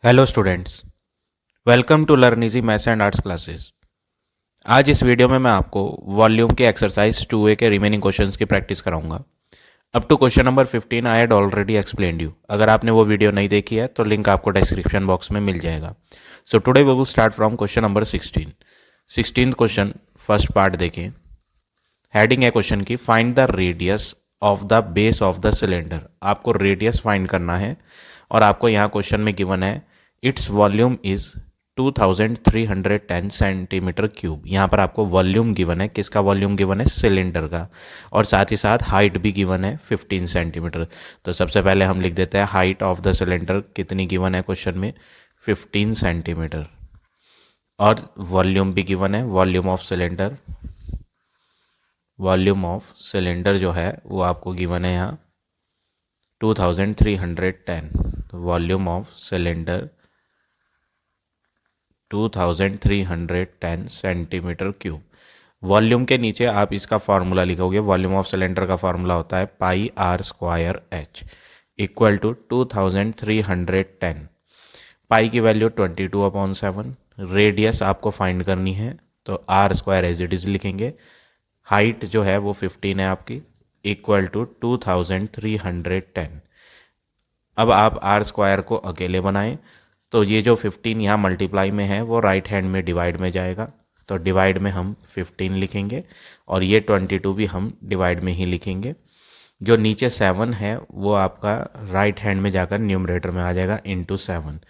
Hello students, welcome to learn easy maths and arts classes. आज इस video में मैं आपको वॉल्यूम के एक्सरसाइज 2A के रिमेनिंग क्वेश्चंस की प्रैक्टिस कराऊंगा। Up to question number 15 I had already explained you. अगर आपने वो वीडियो नहीं देखी है तो लिंक आपको डिस्क्रिप्शन बॉक्स में मिल जाएगा। So today we will start from question number 16 question. First part देखें। हेडिंग है क्वेश्चन की, find the radius of the base of the cylinder. आपको रेडियस फाइंड करना है और आपको यहाँ क्वेश्चन में गिवन है it's volume is 2310 centimetre cube. यहाँ पर आपको वॉल्यूम गिवन है, किसका वॉल्यूम गिवन है? सिलेंडर का। और साथ ही साथ हाइट भी गिवन है 15 सेंटीमीटर। तो सबसे पहले हम लिख देते हैं हाइट ऑफ द सिलेंडर कितनी गिवन है क्वेश्चन में? 15 सेंटीमीटर। और वॉल्यूम भी गिवन है, volume of cylinder, volume of cylinder जो है वो आपको गिवन है यहाँ 2310। Volume of cylinder 2310 centimetre cube. Volume के नीचे आप इसका फॉर्मूला लिखोगे। वॉल्यूम ऑफ सिलेंडर का फॉर्मूला होता है pi r square h equal to 2310। Pi की वैल्यू 22/7। रेडियस आपको फाइंड करनी है तो r square as it is लिखेंगे। हाइट जो है वो 15 है आपकी, इक्वल टू 2310। अब आप आर स्क्वायर को अकेले बनाएं तो ये जो 15 यहाँ मल्टीप्लाई में है वो राइट हैंड में डिवाइड में जाएगा, तो डिवाइड में हम 15 लिखेंगे और ये 22 भी हम डिवाइड में ही लिखेंगे। जो नीचे 7 है वो आपका राइट हैंड में जाकर न्यूमरेटर में आ जाएगा इंटू 7।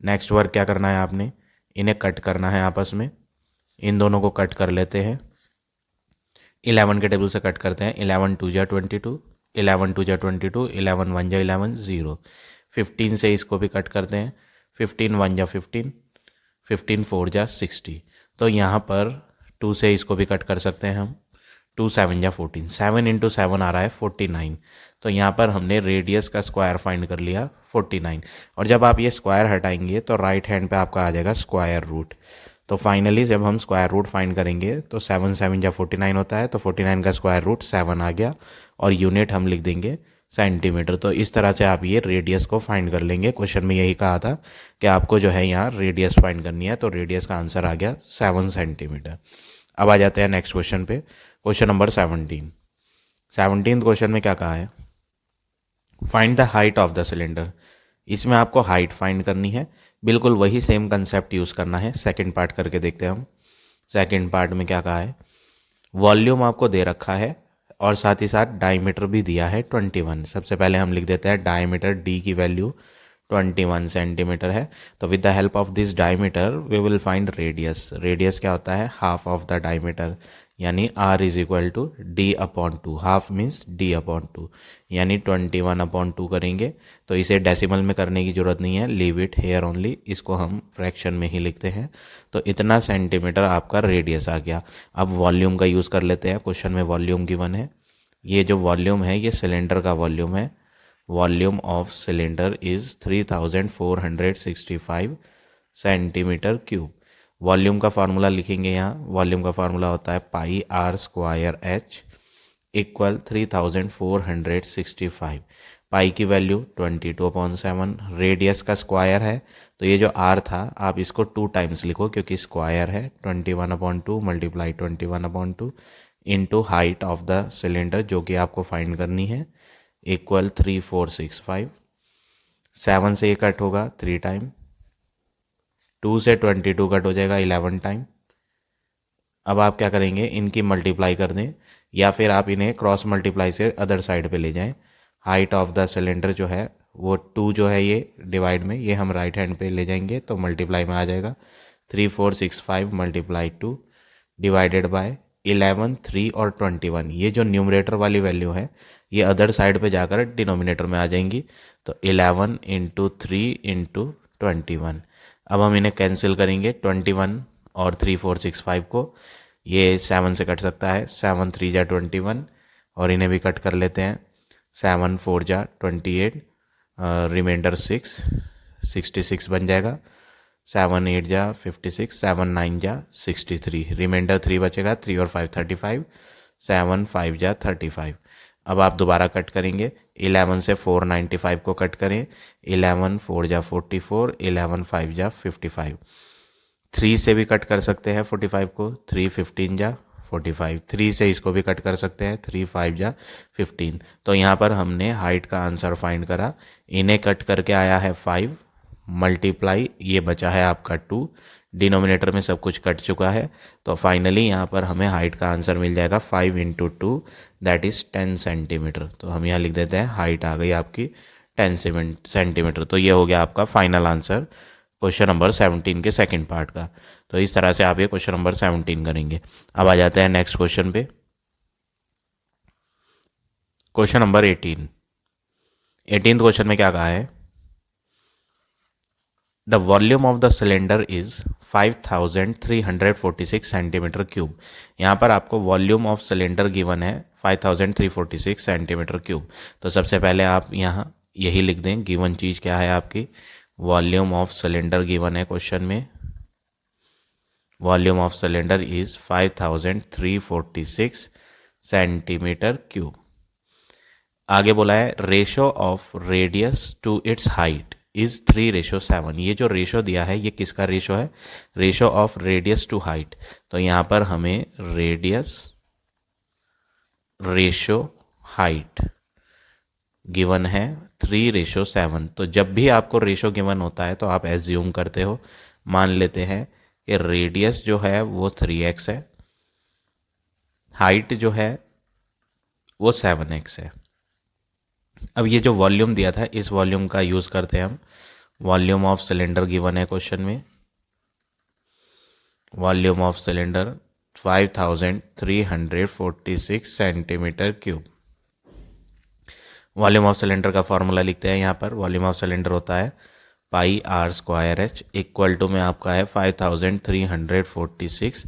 नेक्स्ट वर्क क्या करना है आपने? इन्हें कट करना है आपस में। इन दोनों को कट कर लेते हैं। 11 के टेबल से कट करते हैं। 11 2 जा 22, 11 2 जा 22, 11 1 जा 11, 0। 15 से इसको भी कट करते हैं। 15 1 जा 15, 15 4 जा 60। तो यहाँ पर 2 से इसको भी कट कर सकते हैं हम। 2 7 जा 14, 7 इंटू 7 आ रहा है 49। तो यहाँ पर हमने रेडियस का स्क्वायर फाइंड कर लिया 49। और जब आप ये स्क्वायर हटाएंगे तो राइट हैंड पे आपका आ जाएगा स्क्वायर रूट। तो फाइनली जब हम स्क्वायर रूट फाइंड करेंगे तो 7 7 जा 49 होता है, तो 49 का स्क्वायर रूट 7 आ गया और यूनिट हम लिख देंगे सेंटीमीटर। तो इस तरह से आप ये रेडियस को फाइंड कर लेंगे। क्वेश्चन में यही कहा था कि आपको जो है यहाँ रेडियस फाइंड करनी है, तो रेडियस का आंसर आ गया 7 सेंटीमीटर। अब आ जाते हैं नेक्स्ट क्वेश्चन पे, क्वेश्चन नंबर 17 क्वेश्चन में क्या कहा है? Find the height of the cylinder. इसमें आपको हाइट फाइंड करनी है, बिल्कुल वही सेम कंसेप्ट यूज़ करना है। सेकंड पार्ट करके देखते हैं हम। सेकंड पार्ट में क्या कहा है? वॉल्यूम आपको दे रखा है और साथ ही साथ डायमीटर भी दिया है 21। सबसे पहले हम लिख देते हैं डायमीटर, डी की वैल्यू 21 सेंटीमीटर है। तो with the help of this diameter we will find radius. Radius क्या होता है? हाफ ऑफ द डायमीटर, यानी r is equal to d/2। Half means d/2, यानी 21/2 करेंगे। तो इसे डेसिमल में करने की जरूरत नहीं है, लीव इट हेयर ओनली। इसको हम फ्रैक्शन में ही लिखते हैं। तो इतना सेंटीमीटर आपका रेडियस आ गया। अब वॉल्यूम का यूज़ कर लेते हैं। क्वेश्चन में वॉल्यूम गिवन है। ये जो वॉल्यूम है ये सिलेंडर का वॉल्यूम है। Volume of cylinder is 3465 centimetre cube. Volume का फार्मूला लिखेंगे यहाँ। वॉल्यूम का फार्मूला होता है pi r square h equal 3465। पाई की वैल्यू 22/7। रेडियस का स्क्वायर है तो ये जो आर था आप इसको 2 टाइम्स लिखो क्योंकि स्क्वायर है। 21/2 multiply 21/2 into height of the cylinder जो कि आपको फाइंड करनी है इक्वल 3465। 7 से ये कट होगा 3 टाइम, 2 से 22 कट हो जाएगा 11 टाइम। अब आप क्या करेंगे? इनकी मल्टीप्लाई कर दें या फिर आप इन्हें क्रॉस मल्टीप्लाई से अदर साइड पे ले जाएं। हाइट ऑफ द सिलेंडर जो है वो 2 जो है ये डिवाइड में, ये हम राइट हैंड पे ले जाएंगे तो मल्टीप्लाई में आ जाएगा 3465 मल्टीप्लाई 2 डिवाइडेड बाय 11, 3 और 21। ये जो न्यूमरेटर वाली वैल्यू है ये अदर साइड पे जाकर डिनोमिनेटर में आ जाएंगी। तो 11 इंटू 3 इंटू 21। अब हम इन्हें कैंसिल करेंगे 21 और 3465 को। ये 7 से कट सकता है। 7 3 जा 21 और इन्हें भी कट कर लेते हैं। 7 4 जा 28, रिमाइंडर 66 बन जाएगा। 7 8 जा 56, 7 9 जा 63, रिमाइंडर 3 बचेगा। 3 और 5 35, 7 5 जा 35। अब आप दोबारा कट करेंगे, 11 से 495 को कट करें, 11 4 जा 44, 11 5 जा 55, 3 से भी कट कर सकते हैं 45 को, 3 15 जा 45, 3 से इसको भी कट कर सकते हैं, 3 5 जा 15। तो यहाँ पर हमने हाइट का आंसर फाइंड करा, इन्हें कट करके आया है 5 मल्टीप्लाई ये बचा है आपका 2, डिनोमिनेटर में सब कुछ कट चुका है। तो फाइनली यहाँ पर हमें हाइट का आंसर मिल जाएगा 5 इंटू 2 दैट इज़ 10 सेंटीमीटर। तो हम यहाँ लिख देते हैं हाइट आ गई आपकी 10 सेंटीमीटर। तो ये हो गया आपका फाइनल आंसर क्वेश्चन नंबर 17 के सेकंड पार्ट का। तो इस तरह से आप ये क्वेश्चन नंबर 17 करेंगे। अब आ जाते हैं नेक्स्ट क्वेश्चन पे, क्वेश्चन नंबर 18। 18th क्वेश्चन में क्या कहा है, the volume of the cylinder is 5346 centimetre cube. यहाँ पर आपको वॉल्यूम ऑफ सिलेंडर गिवन है 5346 सेंटीमीटर क्यूब। तो सबसे पहले आप यहाँ यही लिख दें, गिवन चीज़ क्या है आपकी, वॉल्यूम ऑफ सिलेंडर गिवन है क्वेश्चन में, volume of cylinder is 5346 centimetre cube. आगे बोला है ratio of radius to its height is 3:7। ये जो रेशो दिया है ये किसका रेशो है, ratio of radius to height. तो यहाँ पर हमें रेडियस रेशो हाइट गिवन है 3:7। तो जब भी आपको रेशो गिवन होता है तो आप एज्यूम करते हो, मान लेते हैं कि रेडियस जो है वो 3x है, हाइट जो है वो 7x है। अब ये जो वॉल्यूम दिया था इस वॉल्यूम का यूज़ करते हैं हम, वॉल्यूम ऑफ सिलेंडर गिवन है क्वेश्चन में, volume of cylinder 5346 centimetre cube. Volume of cylinder का फॉर्मूला लिखते हैं यहाँ पर, वॉल्यूम ऑफ सिलेंडर होता है πr²h इक्वल टू में आपका है 5346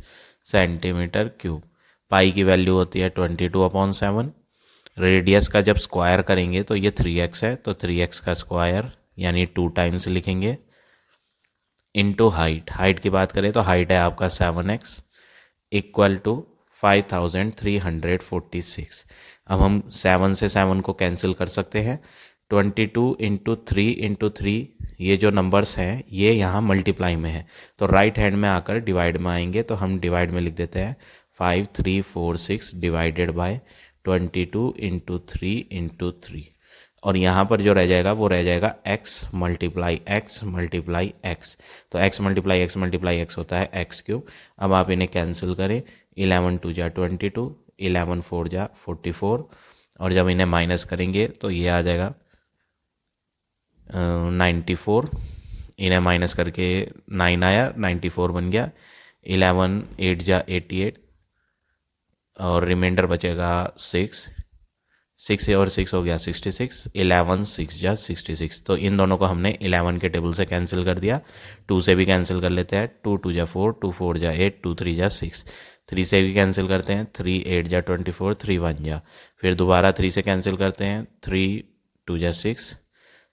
सेंटीमीटर क्यूब। पाई की वैल्यू होती है 22/7, रेडियस का जब स्क्वायर करेंगे तो ये 3x है, तो 3x का स्क्वायर यानी 2 टाइम्स लिखेंगे, इनटू हाइट, हाइट की बात करें तो हाइट है आपका 7x इक्वल टू 5346। अब हम 7 से 7 को कैंसिल कर सकते हैं, 22 इंटू 3 इंटू 3, ये जो नंबर्स हैं ये यहाँ मल्टीप्लाई में है तो राइट हैंड में आकर डिवाइड में आएंगे। तो हम डिवाइड में लिख देते हैं 5346 डिवाइडेड बाय 22 इंटू 3 इंटू 3, और यहाँ पर जो रह जाएगा वो रह जाएगा x multiply x multiply x। तो x multiply x multiply x होता है x क्यूब। अब आप इन्हें कैंसिल करें, 11 2 जा 22, 11 4 जा 44, और जब इन्हें माइनस करेंगे तो ये आ जाएगा 94, इन्हें माइनस करके 9 आया, 94 बन गया, 11 8 जा 88, और रिमाइंडर बचेगा 6 और 6 हो गया 66, 11 6 जा 66। तो इन दोनों को हमने 11 के टेबल से कैंसिल कर दिया, 2 से भी कैंसिल कर लेते हैं, 2 2 जा 4, 2 4 जा 8, 2 3 जा 6, 3 से भी कैंसिल करते हैं, 3 8 जा 24, 3 1 जा, फिर दोबारा 3 से कैंसिल करते हैं, 3 2 जा 6,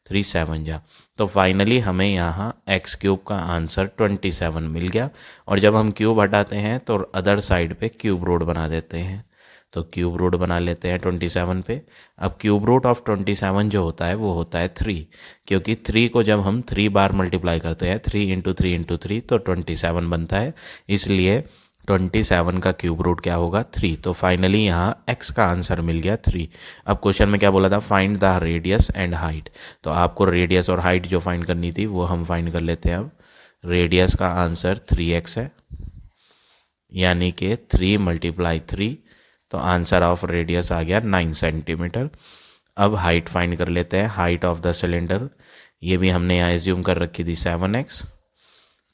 3 7 जा। तो फाइनली हमें यहाँ x क्यूब का आंसर 27 मिल गया। और जब हम क्यूब हटाते हैं तो अदर साइड पे क्यूब रूट बना देते हैं, तो क्यूब रूट बना लेते हैं 27 पे। अब क्यूब रूट ऑफ 27 जो होता है वो होता है 3, क्योंकि 3 को जब हम 3 बार मल्टीप्लाई करते हैं 3 इंटू 3 इंटू 3 तो 27 बनता है, इसलिए 27 का क्यूब रूट क्या होगा 3। तो फाइनली यहाँ x का आंसर मिल गया 3। अब क्वेश्चन में क्या बोला था, find the radius and height. तो आपको रेडियस और हाइट जो फाइंड करनी थी वो हम फाइंड कर लेते हैं। अब रेडियस का आंसर 3x है, यानी कि 3 मल्टीप्लाई 3, तो आंसर ऑफ रेडियस आ गया 9 सेंटीमीटर। अब हाइट फाइंड कर लेते हैं, हाइट ऑफ द सिलेंडर, ये भी हमने यहाँ एज्यूम कर रखी थी 7x,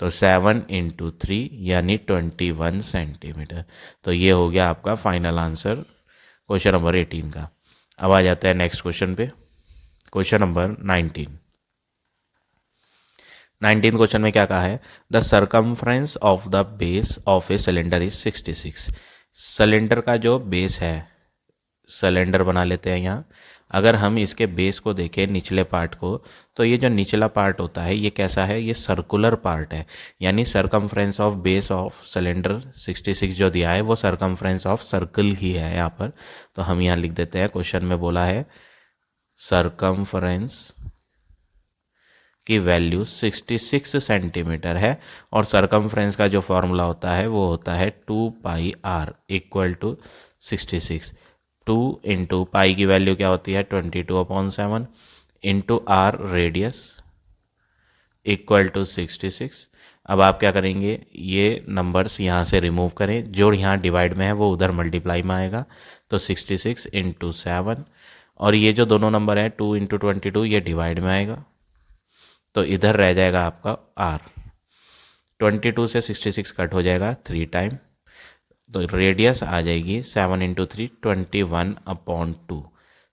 तो 7 इंटू 3 यानी 21 सेंटीमीटर। तो ये हो गया आपका फाइनल आंसर क्वेश्चन नंबर 18 का। अब आ जाता है नेक्स्ट क्वेश्चन पे, क्वेश्चन नंबर 19। 19 क्वेश्चन में क्या कहा है, the circumference of the base of a cylinder is 66। Cylinder का जो बेस है, सिलेंडर बना लेते हैं यहाँ, अगर हम इसके बेस को देखें निचले पार्ट को, तो ये जो निचला पार्ट होता है ये कैसा है, ये सर्कुलर पार्ट है, यानी circumference of base of cylinder 66 जो दिया है वो सरकमफ्रेंस ऑफ सर्कल ही है यहाँ पर। तो हम यहाँ लिख देते हैं, क्वेश्चन में बोला है सरकमफ्रेंस की वैल्यू 66 सेंटीमीटर है, और सरकमफ्रेंस का जो फॉर्मूला होता है वो होता है 2πr equal to 66। 2 into pi की वैल्यू क्या होती है 22/7 into r radius equal to 66। अब आप क्या करेंगे, ये नंबर्स यहाँ से रिमूव करें, जो यहाँ डिवाइड में है वो उधर मल्टीप्लाई में आएगा, तो 66 इंटू 7, और ये जो दोनों नंबर है 2 इंटू 22 ये डिवाइड में आएगा, तो इधर रह जाएगा आपका r। 22 से 66 कट हो जाएगा 3 टाइम, तो रेडियस आ जाएगी 7 इंटू 3 21/2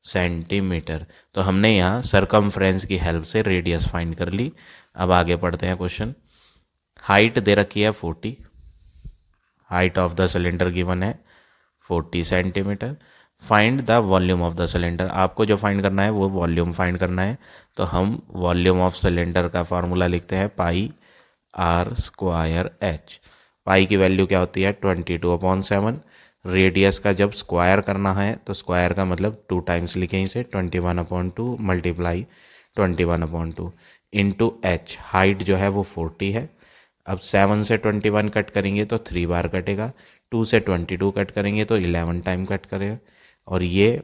सेंटीमीटर। तो हमने यहाँ सरकमफ्रेंस की हेल्प से रेडियस फाइंड कर ली। अब आगे पढ़ते हैं क्वेश्चन। हाइट दे रखी है 40, height of the cylinder given है 40 centimetre. Find the volume of the cylinder, आपको जो फाइंड करना है वो वॉल्यूम फाइंड करना है। तो हम वॉल्यूम ऑफ सिलेंडर का फॉर्मूला लिखते हैं πr²h। पाई की वैल्यू क्या होती है 22/7। रेडियस का जब स्क्वायर करना है तो स्क्वायर का मतलब 2 टाइम्स लिखें इसे, 21/2 मल्टीप्लाई 21/2 इंटू एच। हाइट जो है वो 40 है। अब 7 से 21 कट करेंगे तो 3 बार कटेगा, 2 से 22 कट करेंगे तो 11 टाइम कट करेगा, और ये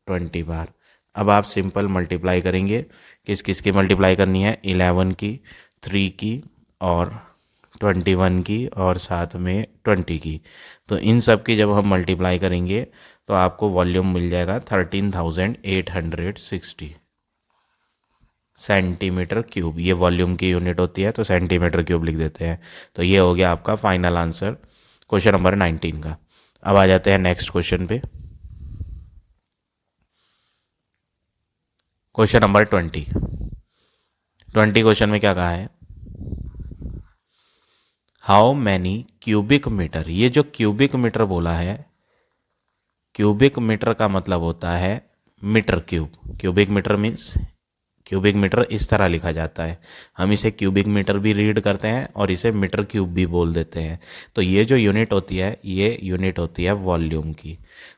20 बार। अब आप सिंपल मल्टीप्लाई करेंगे, किस किस की मल्टीप्लाई करनी है, 11 की, 3 की और 21 की और साथ में 20 की। तो इन सब की जब हम मल्टीप्लाई करेंगे तो आपको वॉल्यूम मिल जाएगा 13,860 सेंटीमीटर क्यूब। ये वॉल्यूम की यूनिट होती है, तो सेंटीमीटर क्यूब लिख देते हैं। तो ये हो गया आपका फाइनल आंसर क्वेश्चन नंबर 19 का। अब आ जाते हैं नेक्स्ट क्वेश्चन पे, क्वेश्चन नंबर 20 क्वेश्चन में क्या कहा है, हाउ मैनी क्यूबिक मीटर। ये जो क्यूबिक मीटर बोला है, क्यूबिक मीटर का मतलब होता है metre cube. Cubic metre means, cubic metre इस तरह लिखा जाता है, हम इसे क्यूबिक मीटर भी रीड करते हैं और इसे मीटर क्यूब भी बोल देते हैं। तो ये जो यूनिट होती है ये यूनिट होती है वॉल्यूम की।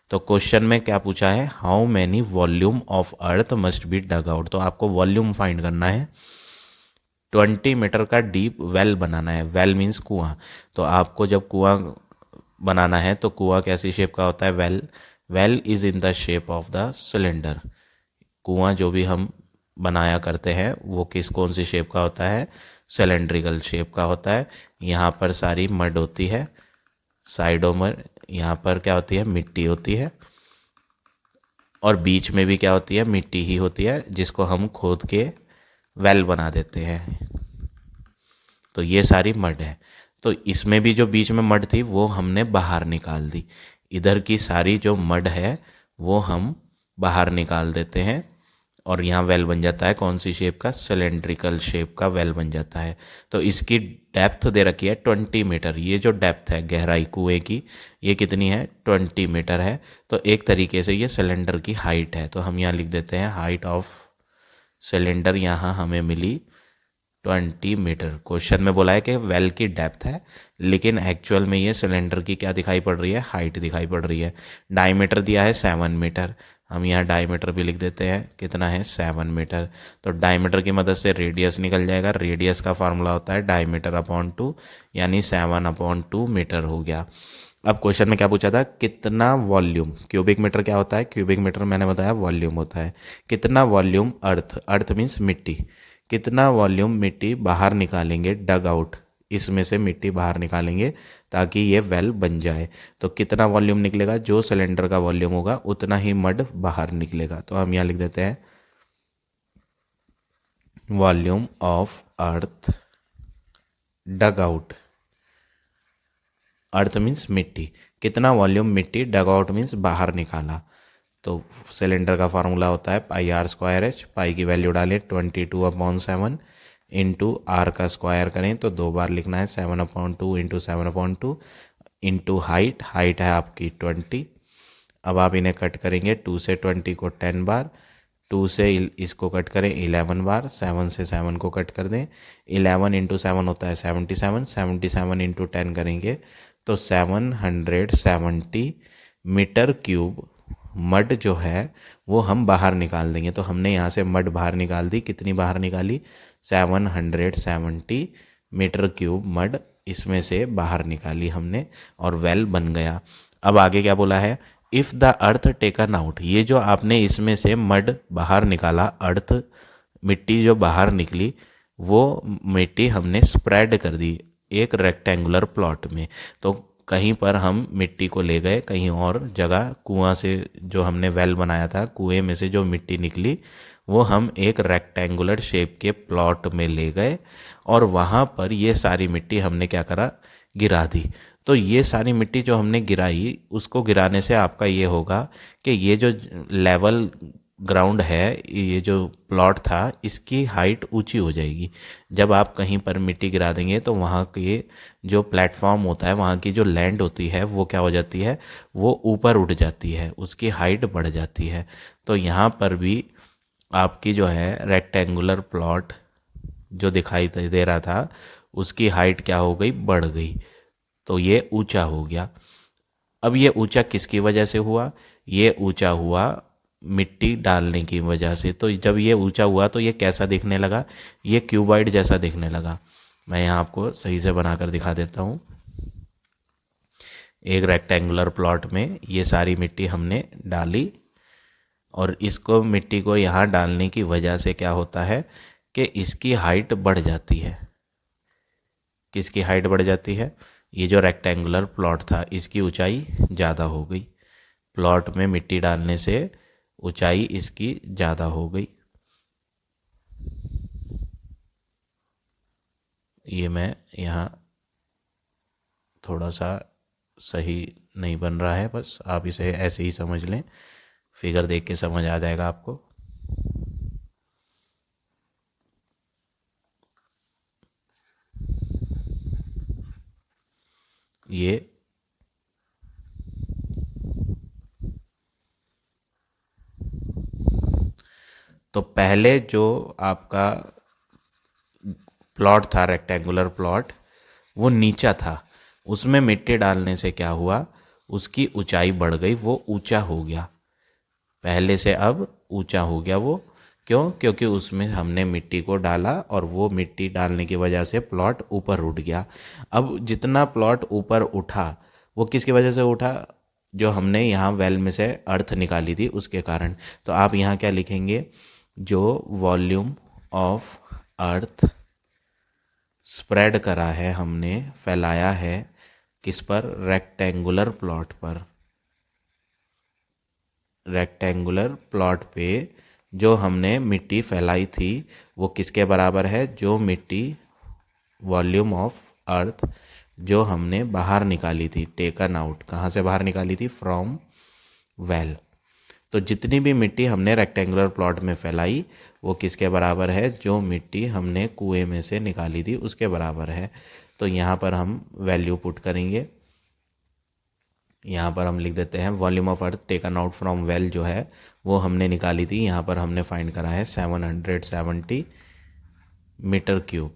तो क्वेश्चन में क्या पूछा है, how many volume of earth must be dug out. तो आपको वॉल्यूम फाइंड करना है। 20 मीटर का डीप वेल बनाना है, वेल मीन्स कुआं। तो आपको जब कुआं बनाना है तो कुआं कैसी शेप का होता है, well. Well is in the shape of the cylinder. कुआं जो भी हम बनाया करते हैं वो कौन सी शेप का होता है, सिलेंड्रिकल शेप का होता है। यहाँ पर सारी मड होती है, साइडों में यहाँ पर क्या होती है, मिट्टी होती है, और बीच में भी क्या होती है, मिट्टी ही होती है, जिसको हम खोद के वेल बना देते हैं। तो ये सारी मड है। तो इसमें भी जो बीच में मड थी वो हमने बाहर निकाल दी। इधर की सारी जो मड है वो हम बाहर निकाल देते हैं, और यहाँ वेल बन जाता है कौन सी शेप का, सिलेंड्रिकल शेप का वेल बन जाता है। तो इसकी डेप्थ दे रखी है 20 मीटर। ये जो डेप्थ है गहराई कुएं की, ये कितनी है, 20 मीटर है। तो एक तरीके से ये सिलेंडर की हाइट है। तो हम यहाँ लिख देते हैं हाइट ऑफ सिलेंडर, यहाँ हमें मिली 20 मीटर। क्वेश्चन में बोला है कि वेल की डेप्थ है, लेकिन एक्चुअल में ये सिलेंडर की क्या दिखाई पड़ रही है, हाइट दिखाई पड़ रही है। डायमीटर दिया है 7 मीटर, हम यहाँ डायमीटर भी लिख देते हैं, कितना है 7 मीटर। तो डायमीटर की मदद से रेडियस निकल जाएगा। रेडियस का फार्मूला होता है डायमीटर/2, यानी 7/2 मीटर हो गया। अब क्वेश्चन में क्या पूछा था, कितना वॉल्यूम, क्यूबिक मीटर क्या होता है, क्यूबिक मीटर मैंने बताया वॉल्यूम होता है। कितना वॉल्यूम अर्थ, अर्थ मीन्स मिट्टी, कितना वॉल्यूम मिट्टी बाहर निकालेंगे, डग आउट, इसमें से मिट्टी बाहर निकालेंगे ताकि ये वेल बन जाए। तो कितना वॉल्यूम निकलेगा, जो सिलेंडर का वॉल्यूम होगा उतना ही मड बाहर निकलेगा। तो हम यहाँ लिख देते हैं volume of earth dug out. Earth means मिट्टी, कितना वॉल्यूम मिट्टी, डग आउट मीन्स बाहर निकाला। तो सिलेंडर का फार्मूला होता है πr²h। पाई की वैल्यू डालें 22/7 इंटू आर का स्क्वायर करें तो 2 बार लिखना है, 7/2 इंटू 7/2 इंटू हाइट है आपकी 20। अब आप इन्हें कट करेंगे, 2 से 20 को 10 बार, 2 से इसको कट करें 11 बार, 7 से 7 को कट कर दें, 11 इंटू 7 होता है 77, 77 इंटू 10 करेंगे तो 770 मीटर क्यूब मड जो है वो हम बाहर निकाल देंगे। तो हमने यहाँ से मड बाहर निकाल दी, कितनी बाहर निकाली? 770 मीटर क्यूब मड इसमें से बाहर निकाली हमने और वेल बन गया। अब आगे क्या बोला है? If the earth taken out, ये जो आपने इसमें से मड बाहर निकाला, अर्थ मिट्टी जो बाहर निकली वो मिट्टी हमने स्प्रेड कर दी एक रेक्टेंगुलर प्लॉट में। तो कहीं पर हम मिट्टी को ले गए, कहीं और जगह कुआं से जो हमने वेल बनाया था, कुएं में से जो मिट्टी निकली वो हम एक रेक्टेंगुलर शेप के प्लॉट में ले गए और वहाँ पर ये सारी मिट्टी हमने क्या करा? गिरा दी। तो ये सारी मिट्टी जो हमने गिराई, उसको गिराने से आपका ये होगा कि ये जो लेवल ग्राउंड है, ये जो प्लॉट था, इसकी हाइट ऊंची हो जाएगी। जब आप कहीं पर मिट्टी गिरा देंगे तो वहाँ के जो प्लेटफॉर्म होता है, वहाँ की जो लैंड होती है वो क्या हो जाती है? वो ऊपर उठ जाती है, उसकी हाइट बढ़ जाती है। तो यहाँ पर भी आपकी जो है रेक्टेंगुलर प्लॉट जो दिखाई दे रहा था उसकी हाइट क्या हो गई? बढ़ गई। तो ये ऊंचा हो गया। अब ये ऊंचा किसकी वजह से हुआ? ये ऊंचा हुआ मिट्टी डालने की वजह से। तो जब ये ऊंचा हुआ तो ये कैसा दिखने लगा? ये क्यूबॉइड जैसा दिखने लगा। मैं यहाँ आपको सही से बनाकर दिखा देता हूँ। एक रेक्टेंगुलर प्लॉट में ये सारी मिट्टी हमने डाली और इसको मिट्टी को यहाँ डालने की वजह से क्या होता है कि इसकी हाइट बढ़ जाती है। किसकी हाइट बढ़ जाती है? ये जो रेक्टेंगुलर प्लॉट था इसकी ऊंचाई ज़्यादा हो गई। प्लॉट में मिट्टी डालने से ऊंचाई इसकी ज़्यादा हो गई। ये मैं यहाँ थोड़ा सा सही नहीं बन रहा है, बस आप इसे ऐसे ही समझ लें, फिगर देख के समझ आ जाएगा आपको। ये तो पहले जो आपका प्लॉट था रेक्टेंगुलर प्लॉट, वो नीचा था, उसमें मिट्टी डालने से क्या हुआ? उसकी ऊंचाई बढ़ गई, वो ऊंचा हो गया। पहले से अब ऊंचा हो गया वो। क्यों? क्योंकि उसमें हमने मिट्टी को डाला और वो मिट्टी डालने की वजह से प्लॉट ऊपर उठ गया। अब जितना प्लॉट ऊपर उठा वो किसकी वजह से उठा? जो हमने यहाँ वेल में से अर्थ निकाली थी उसके कारण। तो आप यहाँ क्या लिखेंगे? जो वॉल्यूम ऑफ अर्थ स्प्रेड करा है, हमने फैलाया है किस पर? रेक्टेंगुलर प्लॉट पर। रेक्टेंगुलर प्लॉट पे जो हमने मिट्टी फैलाई थी वो किसके बराबर है? जो मिट्टी वॉल्यूम ऑफ अर्थ जो हमने बाहर निकाली थी, टेकन आउट। कहाँ से बाहर निकाली थी? From well. तो जितनी भी मिट्टी हमने रेक्टेंगुलर प्लॉट में फैलाई वो किसके बराबर है? जो मिट्टी हमने कुएं में से निकाली थी उसके बराबर है। तो यहाँ पर हम वैल्यू पुट करेंगे। यहाँ पर हम लिख देते हैं volume of earth taken out from well जो है वो हमने निकाली थी, यहाँ पर हमने फाइंड करा है 770 मीटर क्यूब।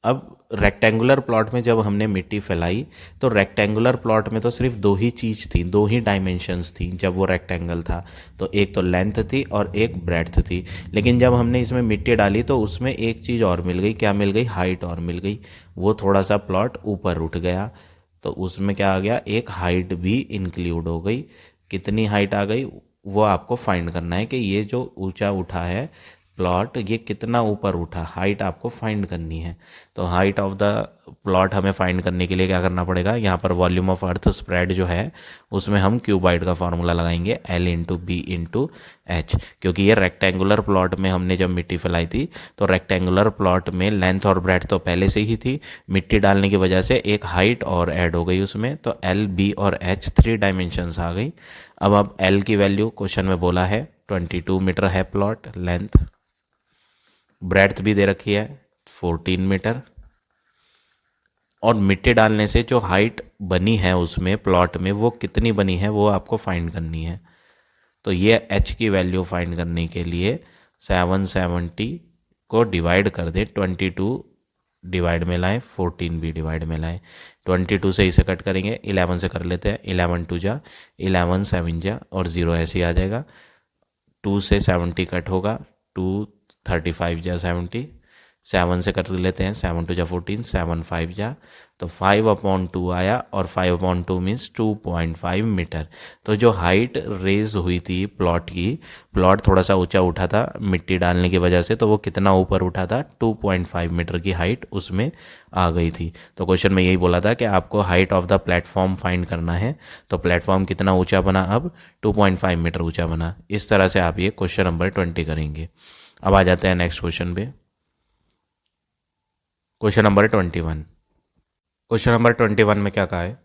अब रेक्टेंगुलर प्लॉट में जब हमने मिट्टी फैलाई तो रेक्टेंगुलर प्लॉट में तो सिर्फ दो ही चीज़ थी, दो ही डायमेंशंस थी जब वो रेक्टेंगल था। तो एक तो लेंथ थी और एक ब्रेड्थ थी। लेकिन जब हमने इसमें मिट्टी डाली तो उसमें एक चीज़ और मिल गई। क्या मिल गई? हाइट और मिल गई। वो थोड़ा सा प्लॉट ऊपर उठ गया तो उसमें क्या आ गया? एक हाइट भी इंक्लूड हो गई। कितनी हाइट आ गई वो आपको फाइंड करना है कि ये जो ऊंचा उठा है प्लॉट ये कितना ऊपर उठा, हाइट आपको फाइंड करनी है। तो हाइट ऑफ द प्लॉट हमें फाइंड करने के लिए क्या करना पड़ेगा? यहाँ पर वॉल्यूम ऑफ अर्थ स्प्रेड जो है उसमें हम क्यूबाइड का फॉर्मूला लगाएंगे, L into b into h. क्योंकि ये रेक्टेंगुलर प्लॉट में हमने जब मिट्टी फैलाई थी तो रेक्टेंगुलर प्लॉट में लेंथ और ब्रेड्थ तो पहले से ही थी, मिट्टी डालने की वजह से एक हाइट और ऐड हो गई उसमें, तो L, B और H 3 डायमेंशंस आ गई। अब L की वैल्यू क्वेश्चन में बोला है 22 मीटर है प्लॉट लेंथ, ब्रेड्थ भी दे रखी है 14 मीटर, और मिट्टी डालने से जो हाइट बनी है उसमें प्लॉट में वो कितनी बनी है वो आपको फाइंड करनी है। तो तो ये h की वैल्यू फाइंड करने के लिए 770 को डिवाइड कर दे, 22 डिवाइड में लाएं, 14 भी डिवाइड में लाएं। 22 से इसे कट करेंगे, 11 से कर लेते हैं, 11 2 जा, 11 7 जा, और 0 ऐसे ही आ जाएगा। 2 से 70 कट होगा, 2 35 जा 70, 7 से कर लेते हैं, 7 2 जा 14, 7 5 जा, तो 5/2 आया, और 5/2 मीन्स 2.5 मीटर। तो जो हाइट रेज हुई थी प्लॉट की, प्लॉट थोड़ा सा ऊंचा उठा था मिट्टी डालने की वजह से, तो वो कितना ऊपर उठा था, 2.5 मीटर की हाइट उसमें आ गई थी। तो क्वेश्चन में यही बोला था कि आपको height of the platform find करना है। तो प्लेटफॉर्म कितना ऊंचा बना, अब 2.5 मीटर ऊंचा बना। इस तरह से आप ये क्वेश्चन नंबर 20 करेंगे। अब आ जाते हैं नेक्स्ट क्वेश्चन पे। Question number 21। क्वेश्चन नंबर 21 में क्या कहा है?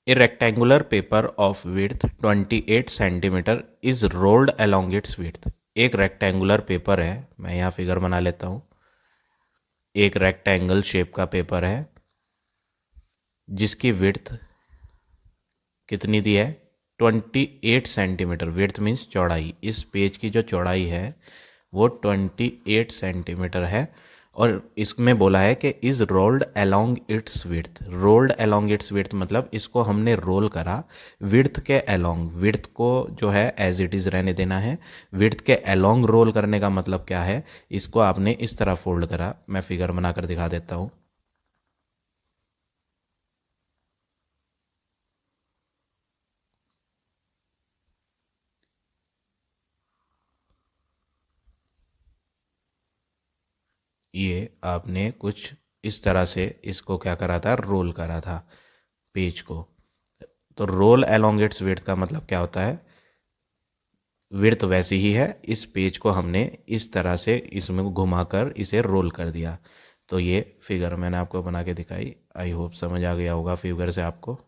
ए rectangular paper of width 28 centimetre is rolled along it's width. एक रेक्टेंगुलर पेपर है, मैं यहाँ फिगर बना लेता हूँ। एक रेक्टेंगल शेप का पेपर है जिसकी विड्थ कितनी दी है, 28 सेंटीमीटर। विड्थ मीन्स चौड़ाई। इस पेज की जो चौड़ाई है वो 28 सेंटीमीटर है, और इसमें बोला है कि is rolled along it's width. Rolled along it's width मतलब इसको हमने रोल करा विड्थ के अलोंग। विड्थ को जो है एज इट इज़ रहने देना है। विड्थ के अलोंग रोल करने का मतलब क्या है, इसको आपने इस तरह फोल्ड करा। मैं फिगर बनाकर दिखा देता हूँ। ये आपने कुछ इस तरह से इसको क्या करा था, रोल करा था पेज को। तो रोल अलोंग इट्स विड्थ का मतलब क्या होता है, विड्थ वैसी ही है, इस पेज को हमने इस तरह से इसमें घुमाकर इसे रोल कर दिया। तो ये फिगर मैंने आपको बना के दिखाई, आई होप समझ आ गया होगा फिगर से आपको।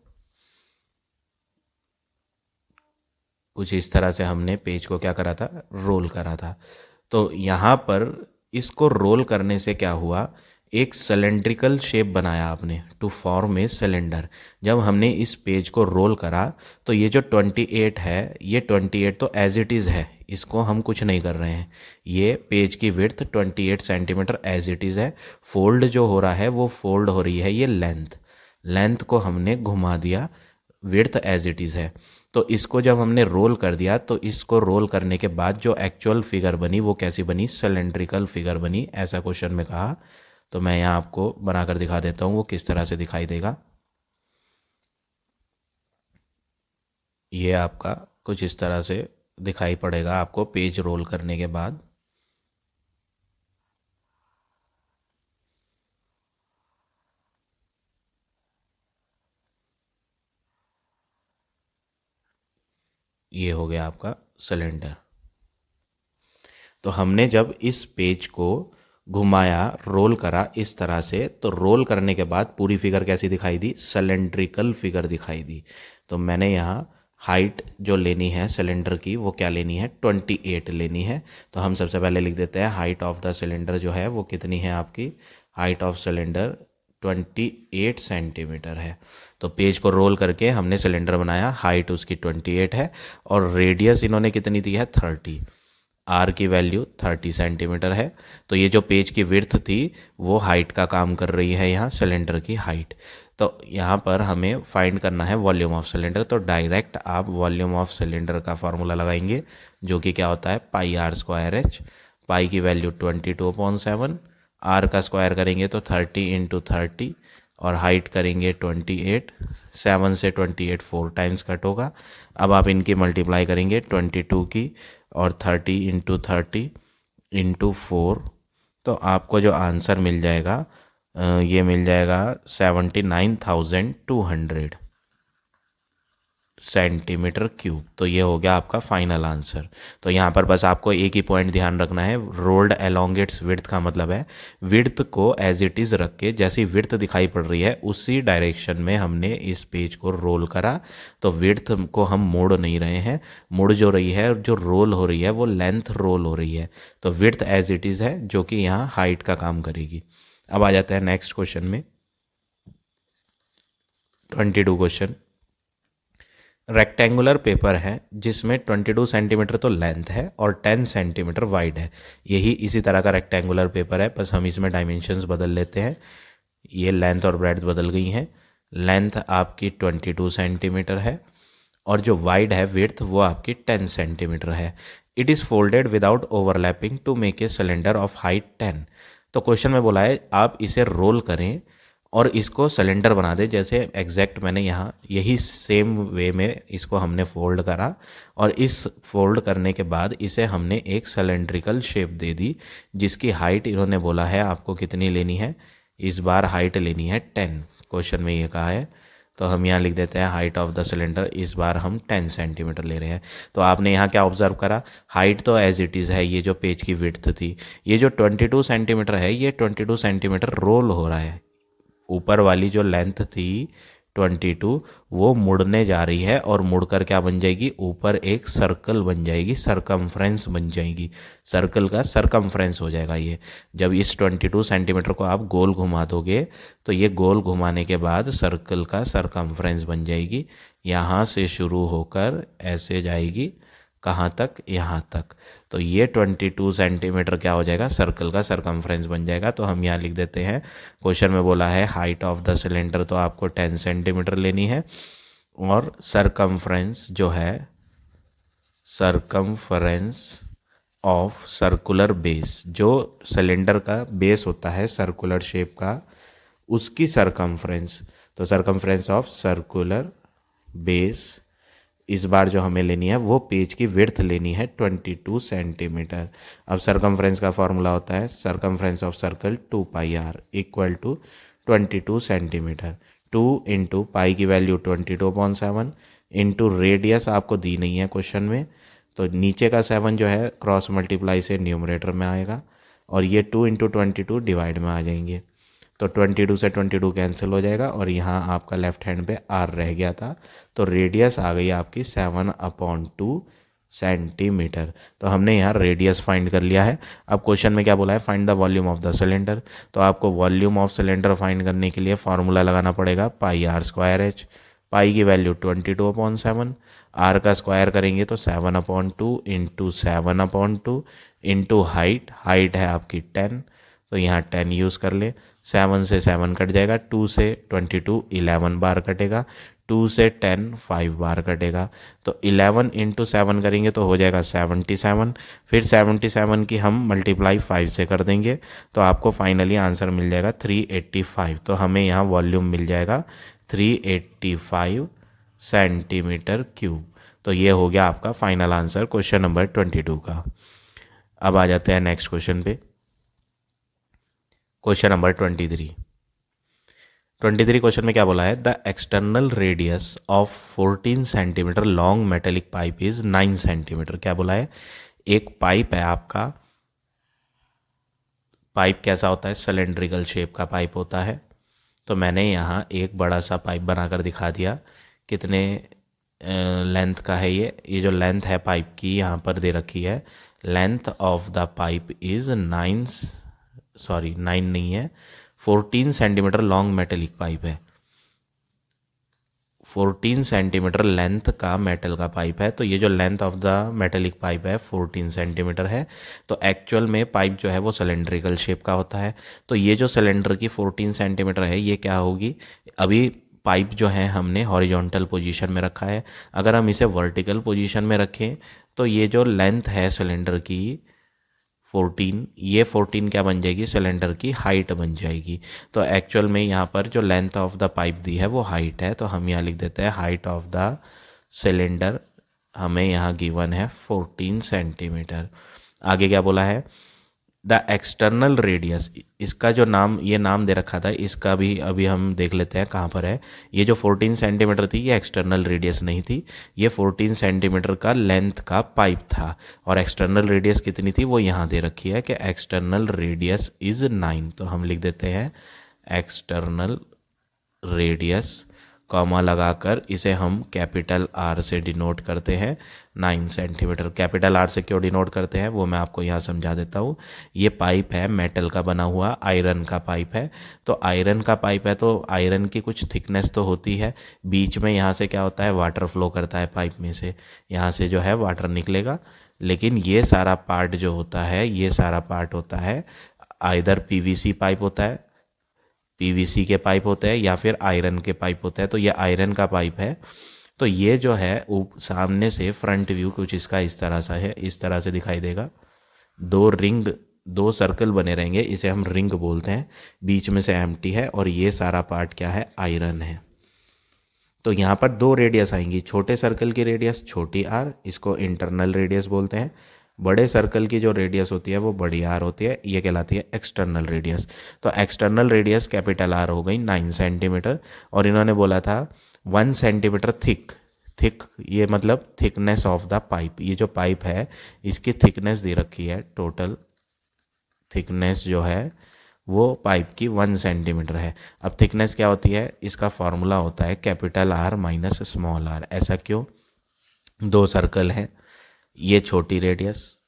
कुछ इस तरह से हमने पेज को क्या करा था, रोल करा था। तो यहाँ पर इसको रोल करने से क्या हुआ, एक सिलेंड्रिकल शेप बनाया आपने, टू फॉर्म ए सिलेंडर। जब हमने इस पेज को रोल करा तो ये जो 28 है, ये 28 तो एज इट इज़ है, इसको हम कुछ नहीं कर रहे हैं। ये पेज की width 28 centimetre as it is है। फोल्ड जो हो रहा है वो फोल्ड हो रही है ये लेंथ। लेंथ को हमने घुमा दिया, विड्थ एज इट इज़ है। तो इसको जब हमने रोल कर दिया, तो इसको रोल करने के बाद जो एक्चुअल फिगर बनी वो कैसी बनी, सिलेंड्रिकल फिगर बनी, ऐसा क्वेश्चन में कहा। तो मैं यहाँ आपको बनाकर दिखा देता हूँ वो किस तरह से दिखाई देगा। ये आपका कुछ इस तरह से दिखाई पड़ेगा आपको पेज रोल करने के बाद। ये हो गया आपका सिलेंडर। तो हमने जब इस पेज को घुमाया, रोल करा इस तरह से, तो रोल करने के बाद पूरी फिगर कैसी दिखाई दी, सिलेंड्रिकल फिगर दिखाई दी। तो मैंने यहाँ हाइट जो लेनी है सिलेंडर की वो क्या लेनी है, 28 लेनी है। तो हम सबसे पहले लिख देते हैं हाइट ऑफ द सिलेंडर जो है वो कितनी है आपकी, हाइट ऑफ सिलेंडर 28 सेंटीमीटर है। तो पेज को रोल करके हमने सिलेंडर बनाया, हाइट उसकी 28 है, और रेडियस इन्होंने कितनी दी है, 30। आर की वैल्यू 30 सेंटीमीटर है। तो ये जो पेज की विड्थ थी वो हाइट का काम कर रही है यहाँ, सिलेंडर की हाइट। तो यहाँ पर हमें फाइंड करना है वॉल्यूम ऑफ सिलेंडर। तो डायरेक्ट आप वॉल्यूम ऑफ सिलेंडर का फॉर्मूला लगाएंगे, जो कि क्या होता है, पाई आर स्क्वायर एच। पाई की वैल्यू 22/7, आर का स्क्वायर करेंगे तो 30 इंटू 30, और हाइट करेंगे 28। 7 से 28 4 टाइम्स कट होगा। अब आप इनकी मल्टीप्लाई करेंगे 22 की, और 30 इंटू 30 इंटू 4, तो आपको जो आंसर मिल जाएगा ये मिल जाएगा 79,200 सेंटीमीटर क्यूब। तो ये हो गया आपका फाइनल आंसर। तो यहाँ पर बस आपको एक ही पॉइंट ध्यान रखना है, रोल्ड अलोंग इट्स विड्थ का मतलब है विड्थ को एज इट इज़ रख के, जैसी विड्थ दिखाई पड़ रही है उसी डायरेक्शन में हमने इस पेज को रोल करा। तो विड्थ को हम मोड़ नहीं रहे हैं, मुड़ जो रही है, जो रोल हो रही है वो लेंथ रोल हो रही है। तो विड्थ एज इट इज़ है, जो कि यहाँ हाइट का काम करेगी। अब आ जाता है नेक्स्ट क्वेश्चन में, 22 क्वेश्चन। रेक्टेंगुलर पेपर है जिसमें 22 सेंटीमीटर तो लेंथ है और 10 सेंटीमीटर वाइड है। यही इसी तरह का रेक्टेंगुलर पेपर है, बस हम इसमें डायमेंशंस बदल लेते हैं। ये लेंथ और ब्रेड्थ बदल गई हैं। लेंथ आपकी 22 सेंटीमीटर है और जो वाइड है विड्थ वो आपकी 10 सेंटीमीटर है। It is folded without overlapping to make a cylinder of height 10। तो क्वेश्चन में बोला है आप इसे रोल करें और इसको सिलेंडर बना दें। जैसे एग्जैक्ट मैंने यहाँ यही सेम वे में इसको हमने फोल्ड करा और इस फोल्ड करने के बाद इसे हमने एक सिलेंड्रिकल शेप दे दी जिसकी हाइट इन्होंने बोला है आपको कितनी लेनी है, इस बार हाइट लेनी है 10। क्वेश्चन में ये कहा है तो हम यहाँ लिख देते हैं हाइट ऑफ द सिलेंडर, इस बार हम 10 सेंटीमीटर ले रहे हैं। तो आपने यहाँ क्या ऑब्जर्व करा, हाइट तो एज इट इज़ है, ये जो पेज की विड्थ थी, ये जो 22 सेंटीमीटर है ये 22 सेंटीमीटर रोल हो रहा है। ऊपर वाली जो लेंथ थी 22 वो मुड़ने जा रही है और मुड़कर क्या बन जाएगी, ऊपर एक सर्कल बन जाएगी, सरकमफ्रेंस बन जाएगी, सर्कल का सरकमफ्रेंस हो जाएगा ये। जब इस 22 सेंटीमीटर को आप गोल घुमा दोगे तो ये गोल घुमाने के बाद सर्कल का सरकमफ्रेंस बन जाएगी। यहाँ से शुरू होकर ऐसे जाएगी कहाँ तक, यहाँ तक। तो ये 22 सेंटीमीटर क्या हो जाएगा, सर्कल का सरकमफ्रेंस बन जाएगा। तो हम यहाँ लिख देते हैं, क्वेश्चन में बोला है हाइट ऑफ द सिलेंडर तो आपको 10 सेंटीमीटर लेनी है और सरकमफ्रेंस जो है, सरकमफ्रेंस ऑफ सर्कुलर बेस, जो सिलेंडर का बेस होता है सर्कुलर शेप का, उसकी सरकमफ्रेंस। तो सरकमफ्रेंस ऑफ सर्कुलर बेस इस बार जो हमें लेनी है वो पेज की विड्थ लेनी है 22 सेंटीमीटर। अब सरकमफ्रेंस का फॉर्मूला होता है circumference of circle 2 pi r equal to 22 centimetre. 2 into pi की वैल्यू 22/7 इंटू रेडियस आपको दी नहीं है क्वेश्चन में, तो नीचे का 7 जो है क्रॉस मल्टीप्लाई से न्यूमरेटर में आएगा और ये 2 इंटू 22 डिवाइड में आ जाएंगे। तो 22 से 22 कैंसिल हो जाएगा और यहाँ आपका लेफ्ट हैंड पे आर रह गया था, तो रेडियस आ गई आपकी 7/2 सेंटीमीटर। तो हमने यहाँ रेडियस फाइंड कर लिया है। अब क्वेश्चन में क्या बोला है, find the volume of the cylinder. तो आपको वॉल्यूम ऑफ सिलेंडर फाइंड करने के लिए फॉर्मूला लगाना पड़ेगा पाई आर स्क्वायर एच। पाई की वैल्यू 22/7, आर का स्क्वायर करेंगे तो 7/2 इंटू 7/2 इंटू हाइट, हाइट है आपकी 10, तो यहाँ 10 यूज़ कर ले। 7 से 7 कट जाएगा, 2 से 22 11 बार कटेगा, 2 से 10 5 बार कटेगा। तो 11 इंटू 7 करेंगे तो हो जाएगा 77। फिर 77 की हम मल्टीप्लाई 5 से कर देंगे तो आपको फाइनली आंसर मिल जाएगा 385। तो हमें यहाँ वॉल्यूम मिल जाएगा 385 सेंटीमीटर क्यूब। तो ये हो गया आपका फाइनल आंसर क्वेश्चन नंबर 22 का। अब आ जाते हैं नेक्स्ट क्वेश्चन पे, क्वेश्चन नंबर 23 क्वेश्चन में क्या बोला है, the external radius of 14 centimetre long metallic pipe is 9 centimetre. क्या बोला है, एक पाइप है आपका, पाइप कैसा होता है, सिलेंड्रिकल शेप का पाइप होता है। तो मैंने यहाँ एक बड़ा सा पाइप बनाकर दिखा दिया, कितने लेंथ का है ये जो लेंथ है पाइप की यहाँ पर दे रखी है, length of the pipe is 9 नहीं है, 14 सेंटीमीटर लॉन्ग मेटेलिक पाइप है, 14 सेंटीमीटर लेंथ का मेटल का पाइप है। तो ये जो length of the metallic pipe है 14 सेंटीमीटर है। तो एक्चुअल में पाइप जो है वो सिलेंड्रिकल शेप का होता है। तो ये जो सिलेंडर की 14 सेंटीमीटर है ये क्या होगी, अभी पाइप जो है हमने हॉरिजॉन्टल पोजीशन में रखा है, अगर हम इसे वर्टिकल पोजीशन में रखें तो ये जो लेंथ है सिलेंडर की 14, ये 14 क्या बन जाएगी, सिलेंडर की हाइट बन जाएगी। तो एक्चुअल में यहाँ पर जो लेंथ ऑफ द पाइप दी है वो हाइट है, तो हम यहाँ लिख देते हैं हाइट ऑफ द सिलेंडर, हमें यहाँ गिवन है 14 सेंटीमीटर। आगे क्या बोला है, द एक्सटर्नल रेडियस, इसका जो नाम ये नाम दे रखा था इसका भी अभी हम देख लेते हैं कहाँ पर है। ये जो 14 सेंटीमीटर थी ये एक्सटर्नल रेडियस नहीं थी, ये 14 सेंटीमीटर का लेंथ का पाइप था और एक्सटर्नल रेडियस कितनी थी वो यहाँ दे रखी है कि एक्सटर्नल रेडियस इज 9। तो हम लिख देते हैं एक्सटर्नल रेडियस कॉमा लगाकर इसे हम कैपिटल आर से डिनोट करते हैं 9 सेंटीमीटर। कैपिटल आर से क्यों डिनोट करते हैं वो मैं आपको यहाँ समझा देता हूँ। ये पाइप है मेटल का बना हुआ, आयरन का पाइप है। तो आयरन का पाइप है तो आयरन की कुछ थिकनेस तो होती है, बीच में यहाँ से क्या होता है वाटर फ्लो करता है पाइप में से, यहाँ से जो है वाटर निकलेगा। लेकिन ये सारा पार्ट जो होता है, ये सारा पार्ट होता है आइदर पीवीसी पाइप होता है, पीवीसी के पाइप होते हैं या फिर आयरन के पाइप होते हैं। तो ये आयरन का पाइप है। तो ये जो है सामने से फ्रंट व्यू कुछ इसका इस तरह सा है, इस तरह से दिखाई देगा। दो सर्कल बने रहेंगे, इसे हम रिंग बोलते हैं। बीच में से एम्प्टी है और ये सारा पार्ट क्या है, आयरन है। तो यहाँ पर दो रेडियस आएंगी, छोटे सर्कल की रेडियस छोटी आर, इसको इंटरनल रेडियस बोलते हैं। बड़े सर्कल की जो रेडियस होती है वो बड़ी आर होती है, ये कहलाती है एक्सटर्नल रेडियस। तो एक्सटर्नल रेडियस कैपिटल आर हो गई 9 सेंटीमीटर। और इन्होंने बोला था 1 सेंटीमीटर थिक। थिक ये मतलब थिकनेस ऑफ द पाइप। ये जो पाइप है इसकी थिकनेस दे रखी है, टोटल थिकनेस जो है वो पाइप की 1 सेंटीमीटर है। अब थिकनेस क्या होती है, इसका फॉर्मूला होता है capital r minus small r. ऐसा क्यों, दो सर्कल हैं, ये छोटी रेडियस,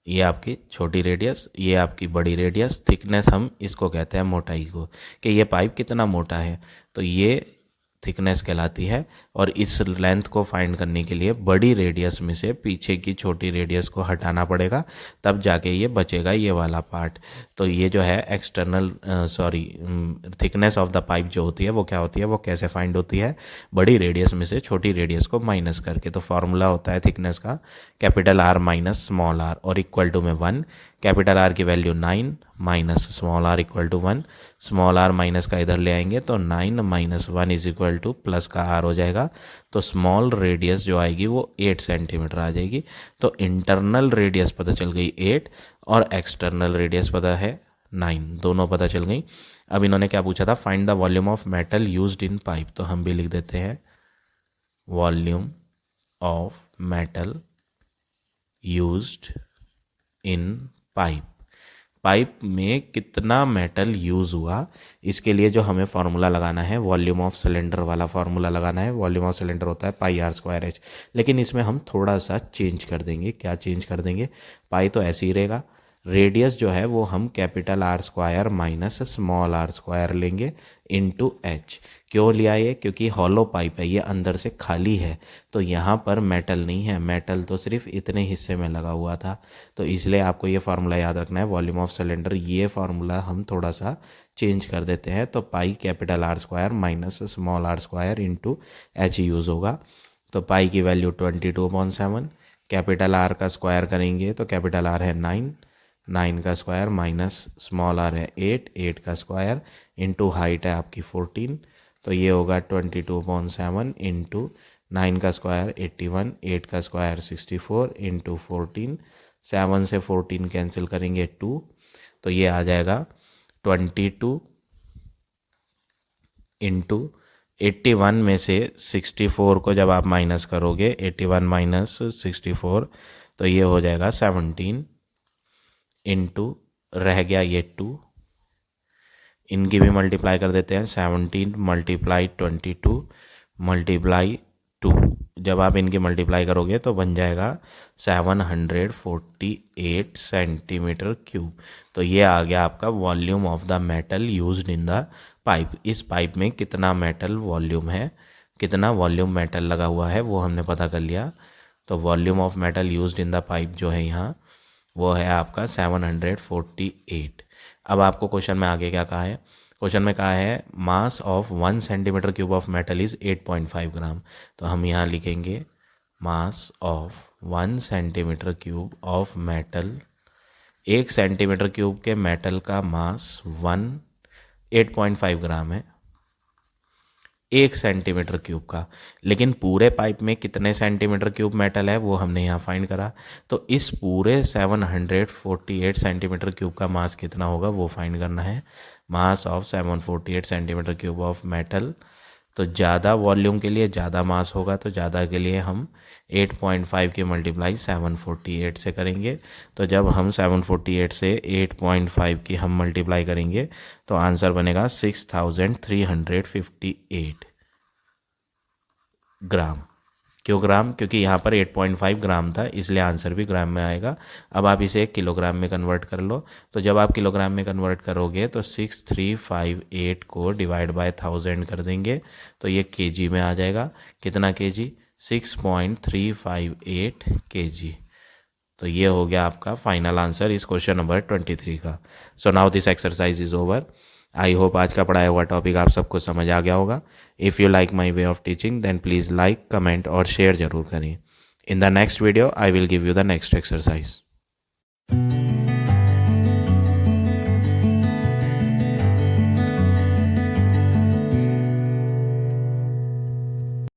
ये आपकी छोटी रेडियस, ये आपकी बड़ी रेडियस। थिकनेस हम इसको कहते हैं मोटाई को, कि ये पाइप कितना मोटा है, तो ये थिकनेस कहलाती है। और इस लेंथ को फाइंड करने के लिए बड़ी रेडियस में से पीछे की छोटी रेडियस को हटाना पड़ेगा, तब जाके ये बचेगा ये वाला पार्ट। तो ये जो है external thickness of the pipe जो होती है वो क्या होती है, वो कैसे फाइंड होती है, बड़ी रेडियस में से छोटी रेडियस को माइनस करके। तो फॉर्मूला होता है थिकनेस का capital r minus small r और इक्वल टू में 1। कैपिटल आर की value 9 minus small r equal to 1। Small r minus का इधर ले आएंगे तो 9 minus 1 is equal to plus का आर हो जाएगा। तो स्मॉल रेडियस जो आएगी वो 8 सेंटीमीटर आ जाएगी। तो इंटरनल रेडियस पता चल गई 8 और एक्सटर्नल रेडियस पता है 9, दोनों पता चल गई। अब इन्होंने क्या पूछा था, find the volume of metal used in pipe. तो हम भी लिख देते हैं volume of metal used in pipe. Pipe में कितना मेटल यूज़ हुआ, इसके लिए जो हमें फार्मूला लगाना है वॉल्यूम ऑफ सिलेंडर वाला फार्मूला लगाना है। वॉल्यूम ऑफ सिलेंडर होता है पाई आर स्क्वायर एच, लेकिन इसमें हम थोड़ा सा चेंज कर देंगे। क्या चेंज कर देंगे, पाई तो ऐसे ही रहेगा, रेडियस जो है वो हम capital r square minus small r square लेंगे इनटू एच। क्यों लिया ये, क्योंकि हॉलो पाइप है, ये अंदर से खाली है, तो यहाँ पर मेटल नहीं है, मेटल तो सिर्फ इतने हिस्से में लगा हुआ था। तो इसलिए आपको ये फार्मूला याद रखना है वॉल्यूम ऑफ सिलेंडर। ये फार्मूला हम थोड़ा सा चेंज कर देते हैं, तो pi capital r square minus small r square into h use होगा। तो पाई की वैल्यू 22/7, कैपिटल आर का स्क्वायर करेंगे तो कैपिटल आर है 9, 9 का स्क्वायर माइनस स्मॉल आर है 8, 8 का स्क्वायर इंटू हाइट है आपकी 14। तो ये होगा 22/7 इंटू 9 का स्क्वायर 81, 8 का स्क्वायर 64 इंटू 14। 7 से 14 कैंसिल करेंगे 2, तो ये आ जाएगा 22 इंटू 81 में से 64 को जब आप माइनस करोगे, 81 माइनस 64, तो ये हो जाएगा 17 इंटू रह गया ये 2, इनकी भी मल्टीप्लाई कर देते हैं। 17 मल्टीप्लाई 22 मल्टीप्लाई 2, जब आप इनकी मल्टीप्लाई करोगे तो बन जाएगा 748 सेंटीमीटर क्यूब। तो ये आ गया आपका volume of the metal used in the pipe. इस पाइप में कितना मेटल वॉल्यूम है, कितना वॉल्यूम मेटल लगा हुआ है वो हमने पता कर लिया। तो volume of metal used in the pipe जो है यहाँ वो है आपका 748। अब आपको क्वेश्चन में आगे क्या कहा है, क्वेश्चन में कहा है mass of 1 centimetre cube of metal is 8.5 ग्राम। तो हम यहाँ लिखेंगे mass of 1 centimetre cube of metal, 1 centimetre cube के मेटल का मास 8.5 ग्राम है, 1 सेंटीमीटर क्यूब का। लेकिन पूरे पाइप में कितने सेंटीमीटर क्यूब मेटल है वो हमने यहाँ फाइंड करा। तो इस पूरे 748 सेंटीमीटर क्यूब का मास कितना होगा वो फाइंड करना है। Mass of 748 centimetre cube of metal, तो ज़्यादा वॉल्यूम के लिए ज़्यादा मास होगा, तो ज़्यादा के लिए हम 8.5 की मल्टीप्लाई 748 से करेंगे। तो जब हम 748 से 8.5 की हम मल्टीप्लाई करेंगे तो आंसर बनेगा 6358। ग्राम। क्यों ग्राम? क्योंकि यहाँ पर 8.5 ग्राम था, इसलिए आंसर भी ग्राम में आएगा। अब आप इसे किलोग्राम में कन्वर्ट कर लो। तो जब आप किलोग्राम में कन्वर्ट करोगे तो 6358 को डिवाइड बाय 1000 कर देंगे तो ये केजी में आ जाएगा। कितना केजी? 6.358 केजी। तो ये हो गया आपका फाइनल आंसर इस क्वेश्चन नंबर 23 का। So now this exercise is over. I hope आज का पढ़ाया हुआ टॉपिक आप सबको समझ आ गया होगा। If you like my way of teaching then please like, comment और शेयर जरूर करिए। In the next video I will give you the next exercise.